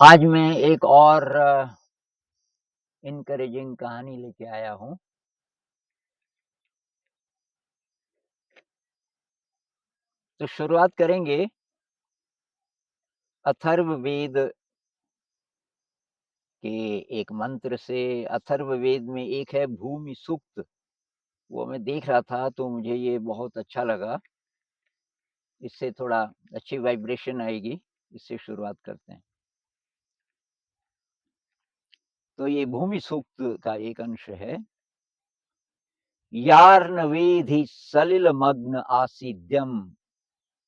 आज मैं एक और इनकरेजिंग कहानी लेके आया हूँ। तो शुरुआत करेंगे अथर्ववेद के एक मंत्र से। अथर्ववेद में एक है भूमि सूक्त, वो मैं देख रहा था तो मुझे ये बहुत अच्छा लगा। इससे थोड़ा अच्छी वाइब्रेशन आएगी, इससे शुरुआत करते हैं। तो ये भूमि सूक्त का एक अंश है। यार्नवेधि सलिलमग्न आसीद्यम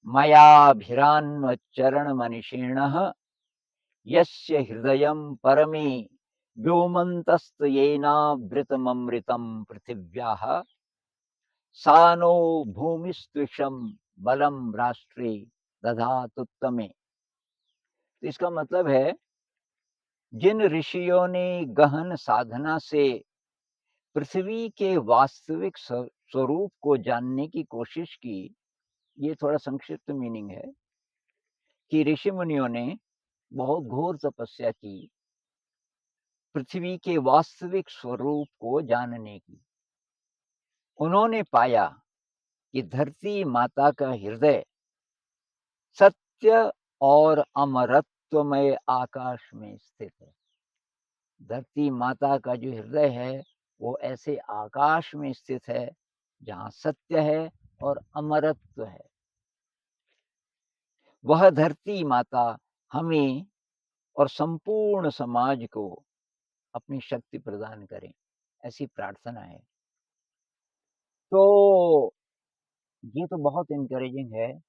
मयाभिरान्वचरणमनिषिणः यस्य हृदयं परमे व्योमन्तस्त्वयेनावृतममृतं पृथिव्याः सा नो भूमिस्त्विषं बलं राष्ट्रे दधातुत्तमे। तो इसका मतलब है, जिन ऋषियों ने गहन साधना से पृथ्वी के वास्तविक स्वरूप को जानने की कोशिश की, ये थोड़ा संक्षिप्त मीनिंग है कि ऋषि मुनियों ने बहुत घोर तपस्या की पृथ्वी के वास्तविक स्वरूप को जानने की। उन्होंने पाया कि धरती माता का हृदय सत्य और अमरत्वमय आकाश में स्थित है। धरती माता का जो हृदय है वो ऐसे आकाश में स्थित है जहाँ सत्य है और अमरत्व है। वह धरती माता हमें और संपूर्ण समाज को अपनी शक्ति प्रदान करें, ऐसी प्रार्थना है। तो ये तो बहुत एनकरेजिंग है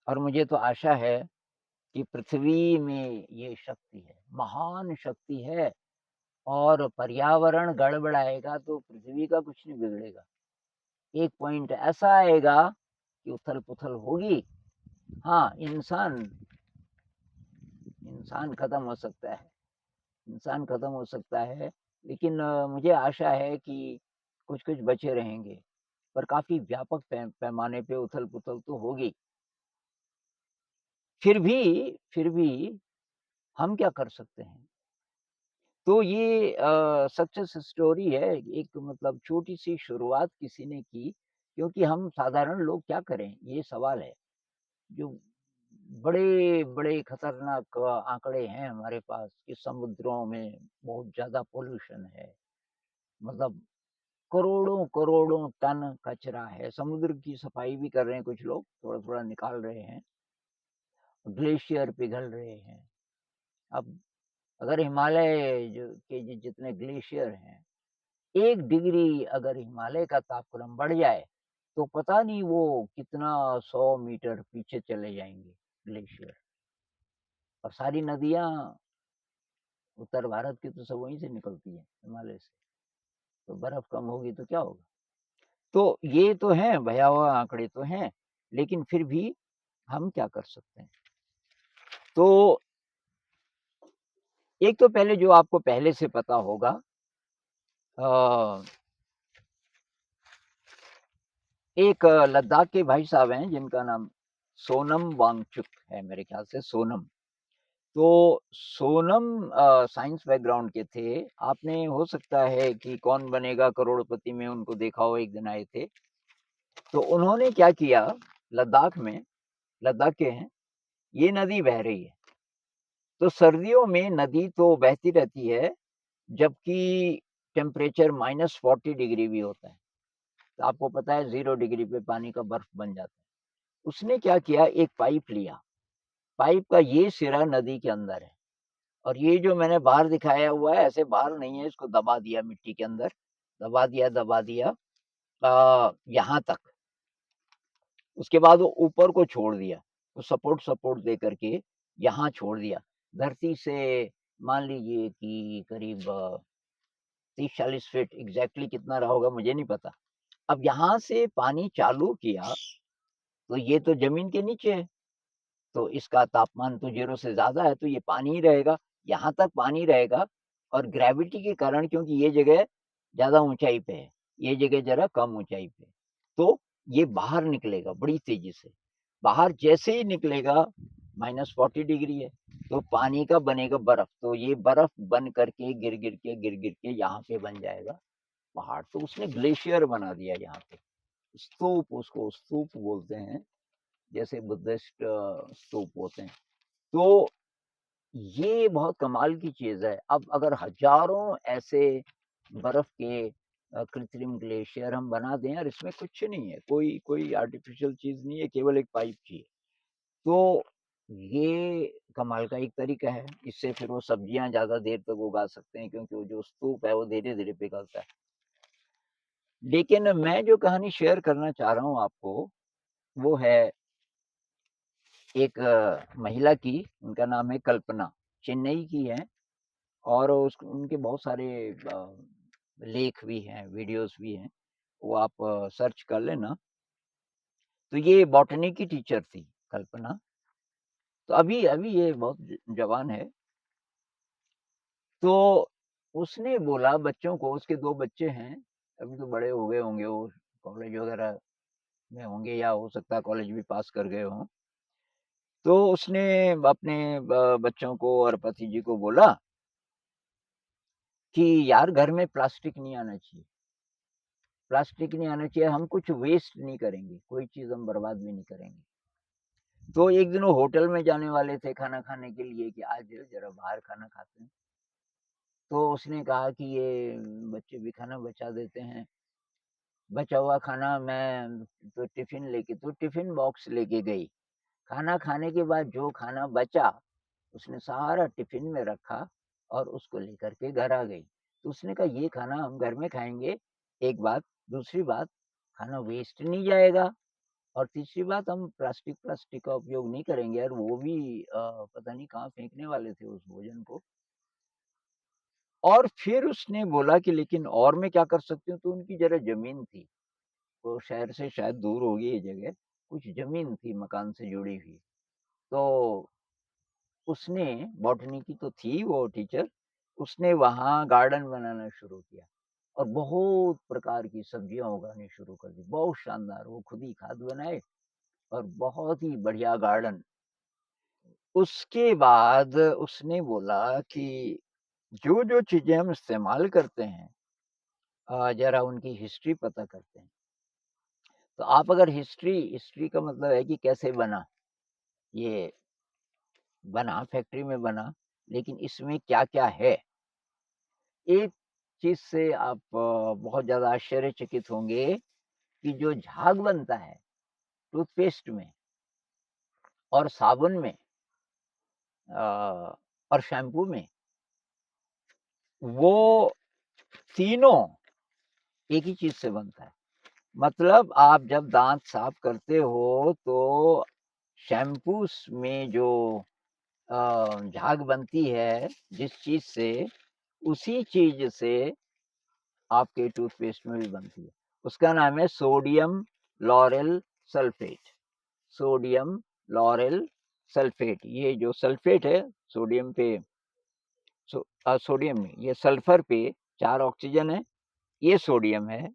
और मुझे तो आशा है कि पृथ्वी में ये शक्ति है, महान शक्ति है। और पर्यावरण गड़बड़ाएगा तो पृथ्वी का कुछ नहीं बिगड़ेगा। एक पॉइंट ऐसा आएगा कि उथल-पुथल होगी। हाँ, इंसान खत्म हो सकता है, इंसान खत्म हो सकता है, लेकिन मुझे आशा है कि कुछ-कुछ बचे रहेंगे, पर काफ़ी व्यापक पैमाने पे उथल-पुथल तो होगी। फिर भी हम क्या कर सकते हैं? तो ये सक्सेस स्टोरी है, एक मतलब छोटी-सी शुरुआत किसी ने की, क्योंकि हम साधारण लोग क्या करें? ये सवाल है। जो बड़े-बड़े खतरनाक आंकड़े हैं हमारे पास कि समुद्रों में बहुत ज़्यादा पॉल्यूशन है। मतलब करोड़ों-करोड़ों टन कचरा है। समुद्र की सफाई भी कर रहे हैं कुछ लोग, थोड़ा-थोड़ा निकाल रहे हैं। ग्लेशियर पिघल रहे हैं। अब अगर हिमालय जितने ग्लेशियर हैं, 1 डिग्री अगर हिमालय का तापक्रम बढ़ जाए, तो पता नहीं वो कितना 100 मीटर पीछे चले जाएँगे ग्लेशियर। और सारी नदियाँ उत्तर भारत की तो सब वहीं से निकलती हैं, हिमालय से। तो बर्फ़ कम होगी तो क्या होगा? तो ये तो हैं, भयावह आंकड़े तो हैं, लेकिन फिर भी हम क्या कर सकते हैं? तो एक तो पहले जो आपको पहले से पता होगा, अ, एक लद्दाख के भाई साहब हैं जिनका नाम सोनम वांगचुक है, मेरे ख्याल से सोनम। तो सोनम साइंस बैकग्राउंड के थे। आपने हो सकता है कि कौन बनेगा करोड़पति में उनको देखा हो, एक दिन आए थे। तो उन्होंने क्या किया, लद्दाख में, लद्दाख के हैं, ये नदी बह रही है। तो सर्दियों में नदी तो बहती रहती है, जबकि टेम्परेचर -40 डिग्री भी होता है। तो आपको पता है 0 डिग्री पे पानी का बर्फ बन जाता है। उसने क्या किया, एक पाइप लिया, पाइप का ये सिरा नदी के अंदर है और ये जो मैंने बाहर दिखाया हुआ है, ऐसे बाहर नहीं है, इसको दबा दिया मिट्टी के अंदर, दबा दिया यहाँ तक। उसके बाद वो ऊपर को छोड़ दिया, तो सपोर्ट दे करके यहाँ छोड़ दिया। धरती से मान लीजिए कि करीब 30-40 फीट, एग्ज़ैक्टली कितना रहा होगा मुझे नहीं पता। अब यहाँ से पानी चालू किया, तो ये तो ज़मीन के नीचे है, तो इसका तापमान तो 0 से ज़्यादा है, तो ये पानी ही रहेगा, यहाँ तक पानी रहेगा। और ग्रेविटी के कारण, क्योंकि ये जगह ज़्यादा ऊँचाई पे है, ये जगह ज़रा कम ऊँचाई पे है, तो ये बाहर निकलेगा बड़ी तेज़ी से। बाहर जैसे ही निकलेगा, -40 डिग्री है, तो पानी का बनेगा बर्फ, तो ये बर्फ बन करके गिर-गिर के यहाँ पे बन जाएगा पहाड़। तो उसने ग्लेशियर बना दिया यहाँ पे, स्तूप, उसको स्तूप बोलते हैं, जैसे बुद्धिस्ट स्तूप होते हैं। तो ये बहुत कमाल की चीज़ है। अब अगर हज़ारों ऐसे बर्फ के कृत्रिम ग्लेशियर हम बना दें, और इसमें कुछ नहीं है, कोई आर्टिफ़िशियल चीज़ नहीं है, केवल एक पाइप चाहिए। तो ये कमाल का एक तरीका है। इससे फिर वो सब्जियाँ ज़्यादा देर तक उगा सकते हैं, क्योंकि वो जो स्तूप है वो धीरे-धीरे पिघलता है। लेकिन मैं जो कहानी शेयर करना चाह रहा हूँ आपको, वो है एक महिला की, उनका नाम है कल्पना, चेन्नई की हैं, और उनके बहुत सारे लेख भी हैं, वीडियोज़ भी हैं, वो आप सर्च कर लेना। तो ये बॉटनी की टीचर थी कल्पना, तो अभी ये बहुत जवान है। तो उसने बोला बच्चों को, उसके 2 बच्चे हैं, अभी तो बड़े हो गए होंगे, वो कॉलेज वगैरह में होंगे, या हो सकता है कॉलेज भी पास कर गए हों। तो उसने अपने बच्चों को और पति जी को बोला कि यार घर में प्लास्टिक नहीं आना चाहिए, प्लास्टिक नहीं आना चाहिए, हम कुछ वेस्ट नहीं करेंगे, कोई चीज़ हम बर्बाद भी नहीं करेंगे। तो एक दिन वो होटल में जाने वाले थे खाना खाने के लिए कि आज ज़रा बाहर खाना खाते हैं। तो उसने कहा कि ये बच्चे भी खाना बचा देते हैं, बचा हुआ खाना मैं तो टिफ़िन बॉक्स लेके गई। खाना खाने के बाद जो खाना बचा, उसने सारा टिफ़िन में रखा और उसको लेकर के घर आ गई। तो उसने कहा ये खाना हम घर में खाएँगे, एक बात, दूसरी बात खाना वेस्ट नहीं जाएगा, और तीसरी बात हम प्लास्टिक का उपयोग नहीं करेंगे, और वो भी पता नहीं कहाँ फेंकने वाले थे उस भोजन को। और फिर उसने बोला कि लेकिन और मैं क्या कर सकती हूँ? तो उनकी ज़रा ज़मीन थी, वो शहर से शायद दूर होगी ये जगह, कुछ ज़मीन थी मकान से जुड़ी हुई। तो उसने, बॉटनी की तो थी वो टीचर, उसने वहाँ गार्डन बनाना शुरू किया और बहुत प्रकार की सब्जियाँ उगानी शुरू कर दी। बहुत शानदार, वो खुद ही खाद बनाए और बहुत ही बढ़िया गार्डन। उसके बाद उसने बोला कि जो-जो चीज़ें हम इस्तेमाल करते हैं, ज़रा उनकी हिस्ट्री पता करते हैं। तो आप अगर हिस्ट्री का मतलब है कि कैसे बना, ये बना फैक्ट्री में बना, लेकिन इसमें क्या-क्या है? एक चीज़ से आप बहुत ज़्यादा आश्चर्यचकित होंगे कि जो झाग बनता है टूथपेस्ट में और साबुन में और शैम्पू में, वो तीनों एक ही चीज़ से बनता है। मतलब आप जब दाँत साफ करते हो तो शैम्पूस में जो झाग बनती है जिस चीज़ से, उसी चीज़ से आपके टूथपेस्ट में भी बनती है। उसका नाम है sodium lauryl sulphate. Sodium lauryl sulphate, ये जो सल्फेट है, सोडियम पे सोडियम नहीं, ये सल्फर पे 4 ऑक्सीजन है, ये सोडियम है,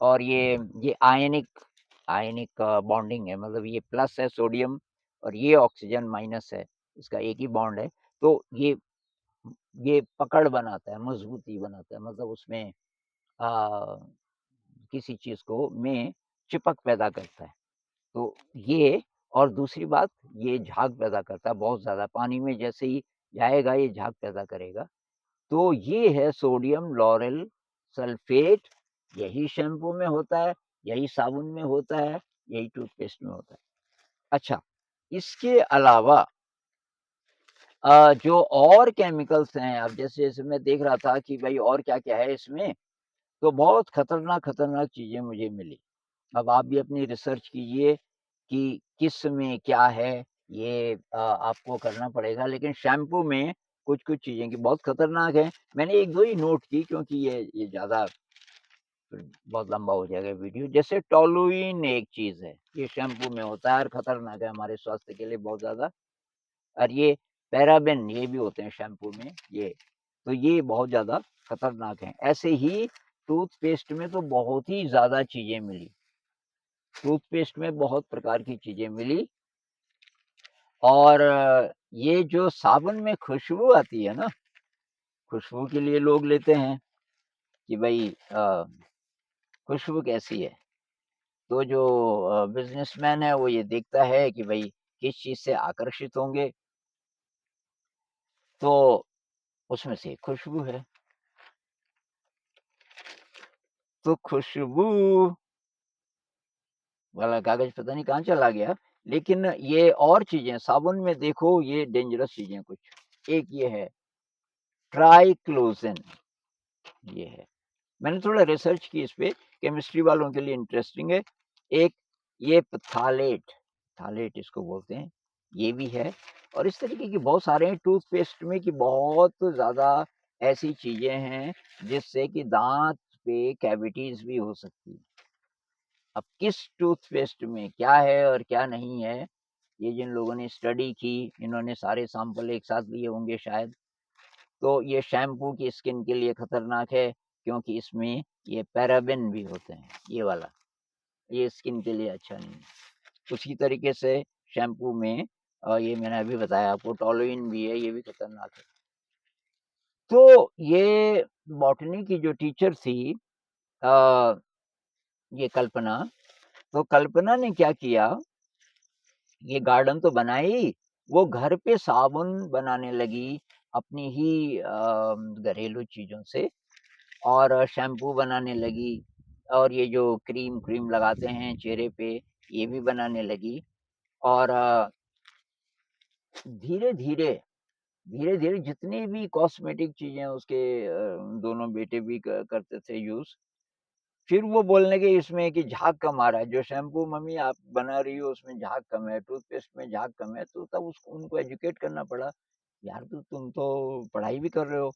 और ये आयनिक बॉन्डिंग है, मतलब ये प्लस है सोडियम और ये ऑक्सीजन माइनस है, इसका एक ही बॉन्ड है। तो ये पकड़ बनाता है, मज़बूती बनाता है, मतलब उसमें अ, किसी चीज़ को में चिपक पैदा करता है। तो ये, और दूसरी बात, ये झाग पैदा करता है बहुत ज़्यादा, पानी में जैसे ही जाएगा ये झाग पैदा करेगा। तो ये है सोडियम लॉरेल सल्फेट, यही शैम्पू में होता है, यही साबुन में होता है, यही टूथपेस्ट में होता है। अच्छा, इसके अलावा जो और केमिकल्स हैं, अब जैसे-जैसे मैं देख रहा था कि भई और क्या-क्या है इसमें, तो बहुत खतरनाक-खतरनाक चीज़ें मुझे मिली। अब आप भी अपनी रिसर्च कीजिए कि किस में क्या है, ये आपको करना पड़ेगा, लेकिन शैम्पू में कुछ-कुछ चीज़ें कि बहुत खतरनाक है। मैंने 1-2 ही नोट की, क्योंकि ये ज़्यादा फिर बहुत लंबा हो जाएगा वीडियो। जैसे टोलुइन एक चीज़ है, ये शैम्पू में होता है और खतरनाक है हमारे स्वास्थ्य के लिए बहुत ज़्यादा, और ये पैराबेन, ये भी होते हैं शैम्पू में ये, तो ये बहुत ज़्यादा खतरनाक हैं। ऐसे ही टूथपेस्ट में तो बहुत ही ज़्यादा चीज़ें मिली, टूथपेस्ट में बहुत प्रकार की चीज़ें मिली, और ये जो साबुन में खुशबू आती है ना, खुशबू के लिए लोग लेते हैं कि भई खुशबू कैसी है? तो जो बिज़नेसमैन है वो ये देखता है कि भई किस चीज़ से आकर्षित होंगे, तो उसमें से एक खुशबू है। तो खुशबू वाला कागज़ पता नहीं कहाँ चला गया, लेकिन ये और चीज़ें साबुन में देखो ये डेंजरस चीज़ें कुछ। एक ये है ट्राइक्लोज़न ये है। मैंने थोड़ा रिसर्च की इस पे, केमिस्ट्री वालों के लिए इंटरेस्टिंग है। एक ये फ़्थालेट, फ़्थालेट इसको बोलते हैं, ये भी है और इस तरीके के बहुत सारे हैं टूथपेस्ट में कि बहुत ज़्यादा ऐसी चीज़ें हैं, जिससे कि दाँत पे कैविटीज़ भी हो सकती हैं। अब किस टूथपेस्ट में क्या है और क्या नहीं है, ये जिन लोगों ने स्टडी की, इन्होंने सारे सैंपल एक साथ लिए होंगे शायद, तो ये शैम्पू की स्किन के लिए खतरनाक है, क्योंकि इसमें ये पैराबेन भी होते हैं, ये वाला, ये स्किन के लिए अच्छा नहीं है। उसी तरीके से शैम्पू में ये मैंने अभी बताया आपको टोलुइन भी है, ये भी खतरनाक है। तो ये बॉटनी की जो टीचर थी अ, ये कल्पना, तो कल्पना ने क्या किया, ये गार्डन तो बनाई, वो घर पे साबुन बनाने लगी, अपनी ही घरेलू चीज़ों से और शैम्पू बनाने लगी और ये जो क्रीम लगाते हैं चेहरे पे, ये भी बनाने लगी और धीरे-धीरे, धीरे-धीरे जितनी भी कॉस्मेटिक चीज़ें उसके दोनों बेटे भी क करते थे यूज़, फिर वो बोलने लगे इसमें कि झाग कम आ रहा है, जो शैम्पू मम्मी आप बना रही हो उसमें झाग कम है, टूथपेस्ट में झाग कम है, तो तब उसको उनको एजुकेट करना पड़ा, यार तो तुम तो पढ़ाई भी कर रहे हो,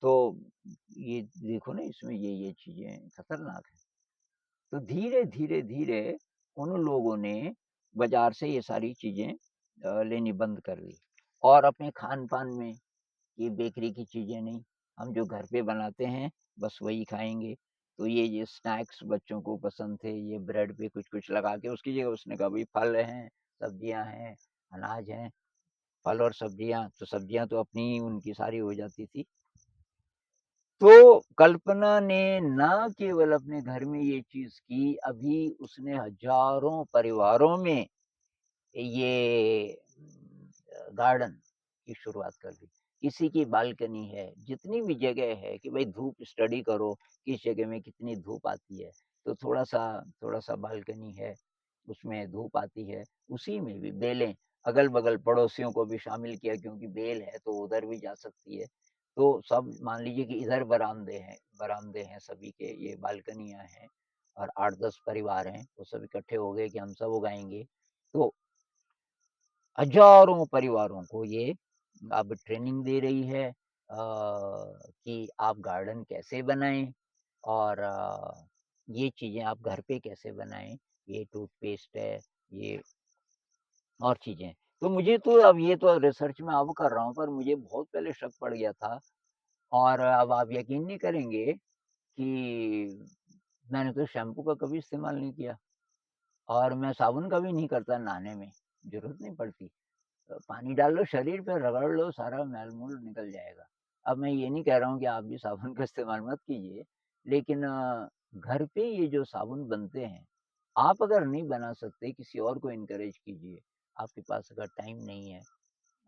तो ये देखो ना इसमें ये चीज़ें खतरनाक हैं। तो धीरे-धीरे उन लोगों ने बाज़ार से ये सारी चीज़ें लेनी बंद कर दी और अपने खान-पान में ये बेकरी की चीज़ें नहीं, हम जो घर पे बनाते हैं, बस वही खाएँगे। तो ये स्नैक्स बच्चों को पसंद थे, ये ब्रेड पे कुछ-कुछ लगा के उसकी जगह उसने कहा भई फल हैं, सब्जियाँ हैं, अनाज हैं, फल और सब्जियाँ, तो सब्जियाँ तो अपनी ही उनकी सारी हो जाती थी। तो कल्पना ने ना केवल अपने घर में ये चीज़ की, अभी उसने हज़ारों परिवारों में ये गार्डन की शुरुआत कर दी। किसी की बालकनी है, जितनी भी जगह है कि भई धूप स्टडी करो, किस जगह में कितनी धूप आती है, तो थोड़ा-सा बालकनी है, उसमें धूप आती है, उसी में भी बेलें अगल-बगल पड़ोसियों को भी शामिल किया क्योंकि बेल है तो उधर भी जा सकती है। तो सब मान लीजिए कि इधर बरामदे हैं सभी के, ये बालकनियाँ हैं और 8-10 परिवार हैं, वो सब इकट्ठे हो गए कि हम सब उगाएँगे। तो हज़ारों परिवारों को ये अब ट्रेनिंग दे रही है कि आप गार्डन कैसे बनाएँ और ये चीज़ें आप घर पे कैसे बनाएँ। ये टूथपेस्ट है, ये और चीज़ें। तो मुझे तो अब ये तो रिसर्च मैं अब कर रहा हूँ, पर मुझे बहुत पहले शक पड़ गया था और अब आप यकीन नहीं करेंगे कि मैंने तो शैम्पू का कभी इस्तेमाल नहीं किया और मैं साबुन का भी नहीं करता नहाने में, ज़रूरत नहीं पड़ती। पानी डाल लो शरीर पे, रगड़ लो, सारा मैल-मूल निकल जाएगा। अब मैं ये नहीं कह रहा हूँ कि आप भी साबुन का इस्तेमाल मत कीजिए, लेकिन घर पे ये जो साबुन बनते हैं, आप अगर नहीं बना सकते, किसी और को एनकरेज कीजिए। आपके पास अगर टाइम नहीं है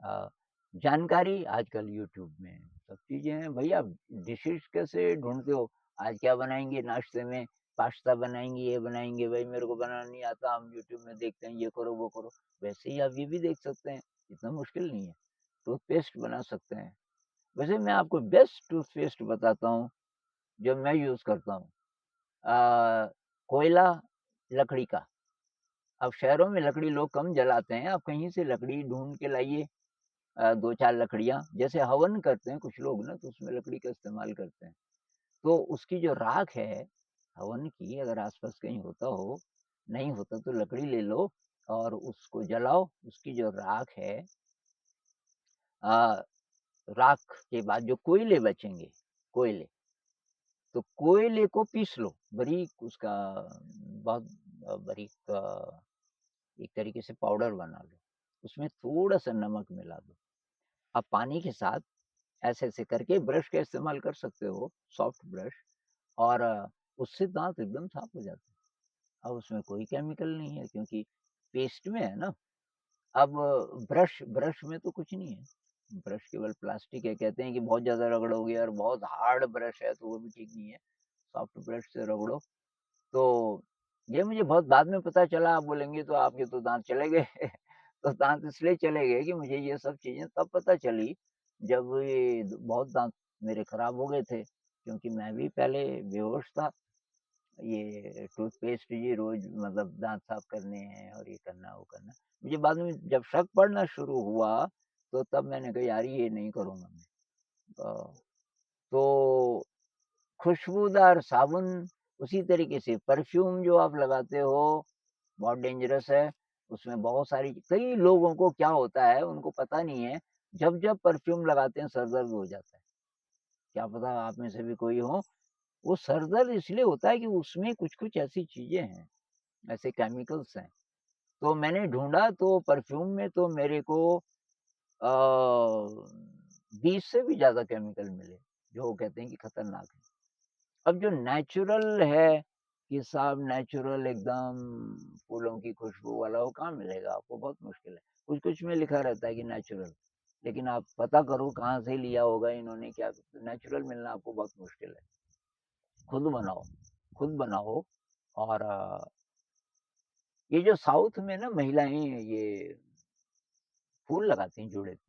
अ, जानकारी आजकल यूट्यूब में है, सब चीज़ें हैं। भैया डिशेज़ कैसे ढूँढते हो? आज क्या बनाएँगे नाश्ते में? पास्ता बनाएँगे, ये बनाएँगे, भई मेरे को बनाना नहीं आता, हम यूट्यूब में देखते हैं, ये करो, वो करो। वैसे ही आप ये भी देख सकते हैं, इतना मुश्किल नहीं है। टूथपेस्ट बना सकते हैं। वैसे मैं आपको बेस्ट टूथपेस्ट बताता हूँ, जो मैं यूज़ करता हूँ। कोयला, लकड़ी का। अब शहरों में लकड़ी लोग कम जलाते हैं, आप कहीं से लकड़ी ढूँढ के लाइए 2-4 लकड़ियाँ, जैसे हवन करते हैं कुछ लोग ना, तो उसमें लकड़ी का इस्तेमाल करते हैं। तो उसकी जो राख है, हवन की अगर आस-पास कहीं होता हो, नहीं होता तो लकड़ी ले लो और उसको जलाओ, उसकी जो राख है अ, राख के बाद जो कोयले बचेंगे, कोयले, तो कोयले को पीस लो, बारीक उसका बहुत बारीक एक तरीके से पाउडर बना लो। उसमें थोड़ा-सा नमक मिला दो। अब पानी के साथ ऐसे-ऐसे करके ब्रश का इस्तेमाल कर सकते हो, सॉफ्ट ब्रश और उससे दाँत एकदम साफ हो जाते हैं। अब उसमें कोई केमिकल नहीं है क्योंकि पेस्ट में है ना। अब ब्रश ब्रश में तो कुछ नहीं है, ब्रश केवल प्लास्टिक है। कहते हैं कि बहुत ज़्यादा रगड़ोगे और बहुत हार्ड ब्रश है तो वो भी ठीक नहीं है, सॉफ्ट ब्रश से रगड़ो। तो ये मुझे बहुत बाद में पता चला, आप बोलेंगे तो आपके तो दाँत चले गए। तो दाँत इसलिए चले गए कि मुझे ये सब चीज़ें तब पता चली, जब ये द बहुत दाँत मेरे खराब हो गए थे, क्योंकि मैं भी पहले बेहोश था। ये टूथपेस्ट ये रोज़ मतलब दाँत साफ करने हैं और ये करना, वो करना। मुझे बाद में जब शक पड़ना शुरू हुआ, तो तब मैंने कहा यार ये नहीं करूँगा मैं। तो खुशबूदार साबुन, उसी तरीके से परफ्यूम जो आप लगाते हो, बहुत डेंजरस है। उसमें बहुत सारी कई लोगों को क्या होता है, उनको पता नहीं है, जब-जब परफ्यूम लगाते हैं सर दर्द हो जाता है। क्या पता आप में से भी कोई हो, वो सर दर्द इसलिए होता है कि उसमें कुछ-कुछ ऐसी चीज़ें हैं, ऐसे केमिकल्स हैं। तो मैंने ढूँढा तो परफ्यूम में तो मेरे को 20 से भी ज़्यादा केमिकल मिले, जो वो कहते हैं कि खतरनाक है। अब जो नेचुरल है, कि साहब नेचुरल एकदम फूलों की खुशबू वाला, वो कहाँ मिलेगा आपको? बहुत मुश्किल है। कुछ-कुछ में लिखा रहता है कि नेचुरल, लेकिन आप पता करो कहाँ से लिया होगा इन्होंने, क्या नेचुरल मिलना आपको बहुत मुश्किल है। खुद बनाओ, खुद बनाओ। और ये जो साउथ में ना महिलाएँ ये फूल लगाती हैं जोड़े पे,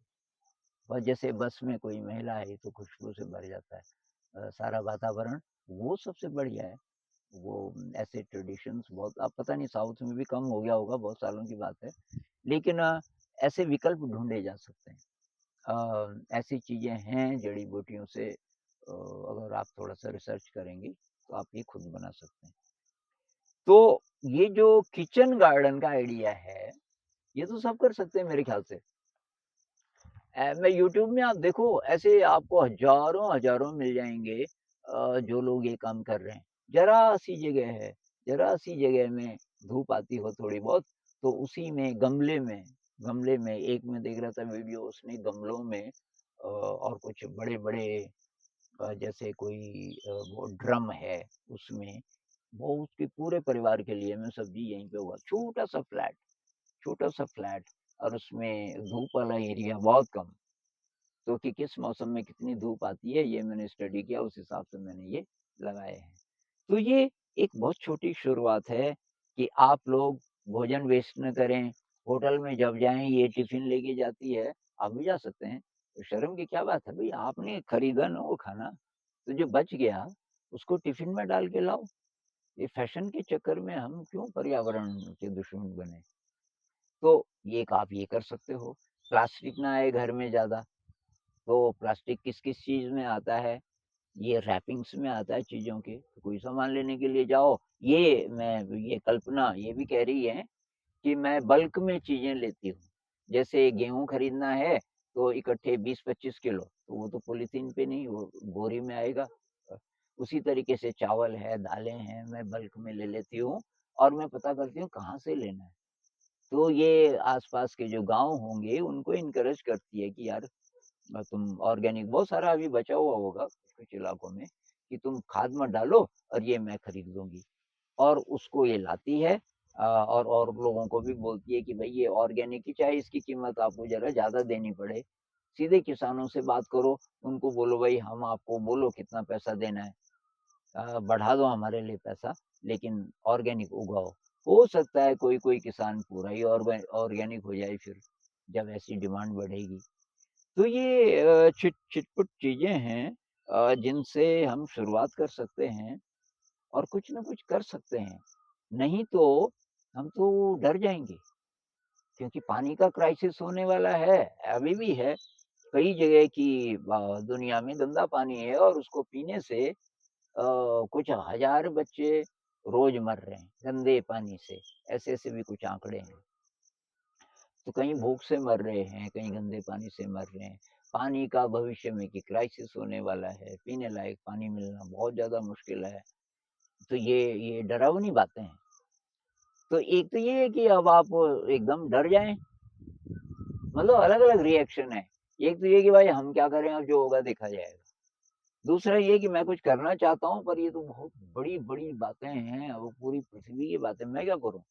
और जैसे बस में कोई महिला आई तो खुशबू से भर जाता है सारा वातावरण, वो सबसे बढ़िया है। वो ऐसे ट्रेडिशंस बहुत, अब पता नहीं साउथ में भी कम हो गया होगा, बहुत सालों की बात है। लेकिन ऐसे विकल्प ढूँढे जा सकते हैं। ऐसी चीज़ें हैं जड़ी-बूटियों से, अगर आप थोड़ा-सा रिसर्च करेंगे, तो आप ये खुद बना सकते हैं। तो ये जो किचन गार्डन का आइडिया है, ये तो सब कर सकते हैं मेरे ख़्याल से। मैं यूट्यूब में आप देखो, ऐसे आपको हज़ारों-हज़ारों मिल जाएँगे जो लोग ये काम कर रहे हैं। ज़रा-सी जगह है, ज़रा-सी जगह में धूप आती हो थोड़ी बहुत, तो उसी में गमले में एक मैं देख रहा था वीडियो, उसने गमलों में और कुछ बड़े-बड़े जैसे कोई वो ड्रम है, उसमें वो उसके पूरे परिवार के लिए, मैं सब्ज़ी यहीं पे उगा, छोटा-सा फ्लैट, और उसमें धूप वाला एरिया बहुत कम। तो कि किस मौसम में कितनी धूप आती है, ये मैंने स्टडी किया, उस हिसाब से मैंने ये लगाए हैं। तो ये एक बहुत छोटी शुरुआत है कि आप लोग भोजन वेस्ट न करें। होटल में जब जाएँ, ये टिफ़िन लेके जाती है, आप भी जा सकते हैं। तो शर्म की क्या बात है भई, आपने खरीदा ना वो खाना, तो जो बच गया, उसको टिफ़िन में डाल के लाओ। ये फ़ैशन के चक्कर में हम क्यों पर्यावरण के दुश्मन बने? तो ये एक आप ये कर सकते हो। प्लास्टिक ना आए घर में ज़्यादा, तो प्लास्टिक किस-किस चीज़ में आता है, ये रैपिंग्स में आता है चीज़ों के। तो कोई सामान लेने के लिए जाओ, ये कल्पना ये भी कह रही है कि मैं बल्क में चीज़ें लेती हूँ। जैसे गेहूँ खरीदना है, तो इकट्ठे 20-25 किलो, तो वो तो पॉलीथीन पे नहीं, वो बोरी में आएगा। अ, उसी तरीके से चावल है, दालें हैं, मैं बल्क में ले लेती हूँ और मैं पता करती हूँ कहाँ से लेना है। तो ये आस-पास के जो गाँव होंगे, उनको एनकरेज करती है कि यार तुम ऑर्गेनिक बहुत सारा अभी बचा हुआ होगा कुछ-कुछ इलाकों में, कि तुम खाद मत डालो और ये मैं खरीद लूँगी। और उसको ये लाती है और लोगों को भी बोलती है कि भई ये ऑर्गेनिक ही, चाहे इसकी कीमत आपको ज़रा ज़्यादा देनी पड़े। सीधे किसानों से बात करो, उनको बोलो भई हम आपको बोलो कितना पैसा देना है, बढ़ा दो हमारे लिए पैसा, लेकिन ऑर्गेनिक उगाओ। हो सकता है कोई-कोई किसान पूरा ही ऑर्गेनिक हो जाए फिर, जब ऐसी डिमांड बढ़ेगी। तो ये छिट-पुट चीज़ें हैं जिनसे हम शुरुआत कर सकते हैं और कुछ न कुछ कर सकते हैं। नहीं तो हम तो डर जाएँगे, क्योंकि पानी का क्राइसिस होने वाला है, अभी भी है। कई जगह की दुनिया में गंदा पानी है और उसको पीने से कुछ हज़ार बच्चे रोज़ मर रहे हैं, गंदे पानी से। ऐसे-ऐसे भी कुछ आंकड़े हैं। तो कहीं भूख से मर रहे हैं, कहीं गंदे पानी से मर रहे हैं। पानी का भविष्य में कि क्राइसिस होने वाला है, पीने लायक पानी मिलना बहुत ज़्यादा मुश्किल है। तो ये डरावनी बातें हैं। तो एक तो ये है कि अब आप एकदम डर जाएँ, मतलब अलग-अलग रिएक्शन है। एक तो ये कि भाई हम क्या करें, अब जो होगा देखा जाएगा। दूसरा ये कि मैं कुछ करना चाहता हूँ पर ये तो बहुत बड़ी-बड़ी बातें हैं, वो पूरी पृथ्वी की बातें, मैं क्या करूँ?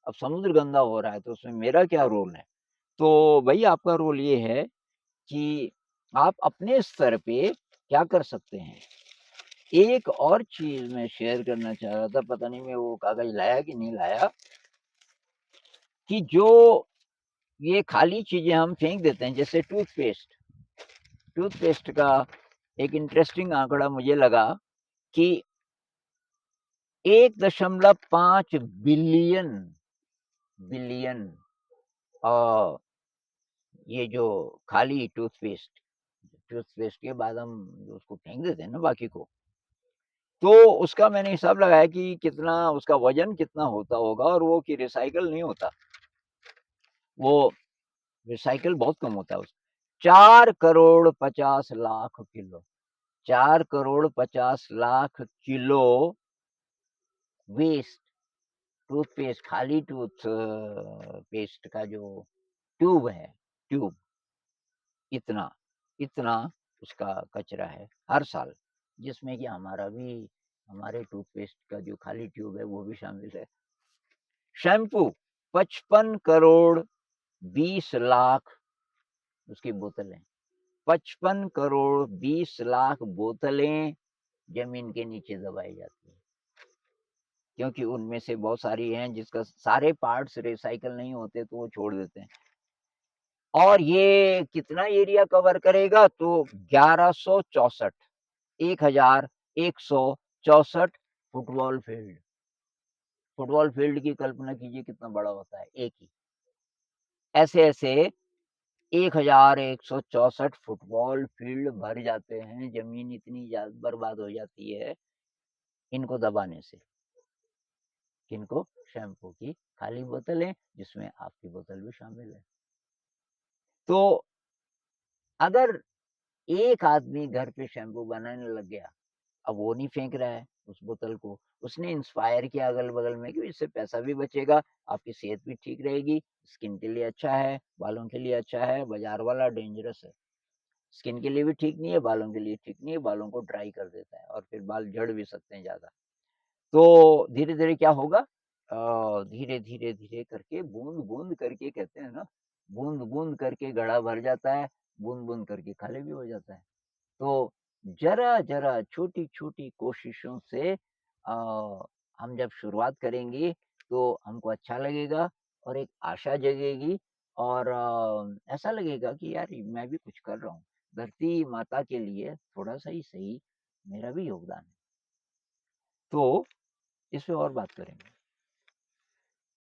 अब समुद्र गंदा हो रहा है तो उसमें मेरा क्या रोल है? तो भई आपका रोल ये है कि आप अपने स्तर पे क्या कर सकते हैं? एक और चीज़ मैं शेयर करना चाह रहा था, पता नहीं मैं वो कागज़ लाया कि नहीं लाया, कि जो ये खाली चीज़ें हम फेंक देते हैं, जैसे टूथपेस्ट, टूथपेस्ट का एक इंटरेस्टिंग आंकड़ा मुझे लगा कि 1.5 बिलियन बिलियन अ, ये जो खाली टूथपेस्ट, टूथपेस्ट के बाद हम उसको फेंक देते हैं ना बाकी को, तो उसका मैंने हिसाब लगाया कि कितना उसका वज़न कितना होता होगा और वो कि रिसाइकिल नहीं होता, वो रिसाइकिल बहुत कम होता है उसका। 4 crore 50 lakh kilo, 4 crore 50 lakh kilo waste, toothpaste, खाली पेस्ट का जो ट्यूब है, ट्यूब, इतना, इतना उसका कचरा है हर साल, जिसमें कि हमारा भी, हमारे टूथपेस्ट का जो खाली ट्यूब है वो भी शामिल है। शैम्पू 55 करोड़ 20 लाख उसकी बोतलें, 55 करोड़ 20 लाख बोतलें ज़मीन के नीचे दबाई जाती हैं। क्योंकि उनमें से बहुत सारी हैं जिसका सारे पार्ट्स रिसाइकिल नहीं होते तो वो छोड़ देते हैं। और ये कितना एरिया कवर करेगा, तो 1164, 1164 फुटबॉल फील्ड। फुटबॉल फील्ड की कल्पना कीजिए कितना बड़ा होता है एक ही। ऐसे-ऐसे 1164 फुटबॉल फील्ड भर जाते हैं, ज़मीन इतनी बर्बाद हो जाती है इनको दबाने से। किनको? शैम्पू की खाली बोतलें, जिसमें आपकी बोतल भी शामिल है। तो अगर एक आदमी घर पे शैम्पू बनाने लग गया, अब वो नहीं फेंक रहा है उस बोतल को, उसने इंस्पायर किया अगल-बगल में कि इससे पैसा भी बचेगा, आपकी सेहत भी ठीक रहेगी, स्किन के लिए अच्छा है, बालों के लिए अच्छा है, बाज़ार वाला डेंजरस है। स्किन के लिए भी ठीक नहीं है, बालों के लिए ठीक नहीं है, बालों को ड्राई कर देता है और फिर बाल झड़ भी सकते हैं ज़्यादा। तो धीरे-धीरे क्या होगा, धीरे-धीरे करके, बूँद-बूँद करके, कहते हैं ना, बूँद-बूँद करके घड़ा भर जाता है, बूँद-बूँद करके खाली भी हो जाता है। तो ज़रा-ज़रा, छोटी-छोटी कोशिशों से हम जब शुरुआत करेंगे, तो हमको अच्छा लगेगा और एक आशा जगेगी और ऐसा लगेगा कि यार मैं भी कुछ कर रहा हूँ। धरती माता के लिए थोड़ा-सा ही सही मेरा भी योगदान है। तो इस पे और बात करेंगे।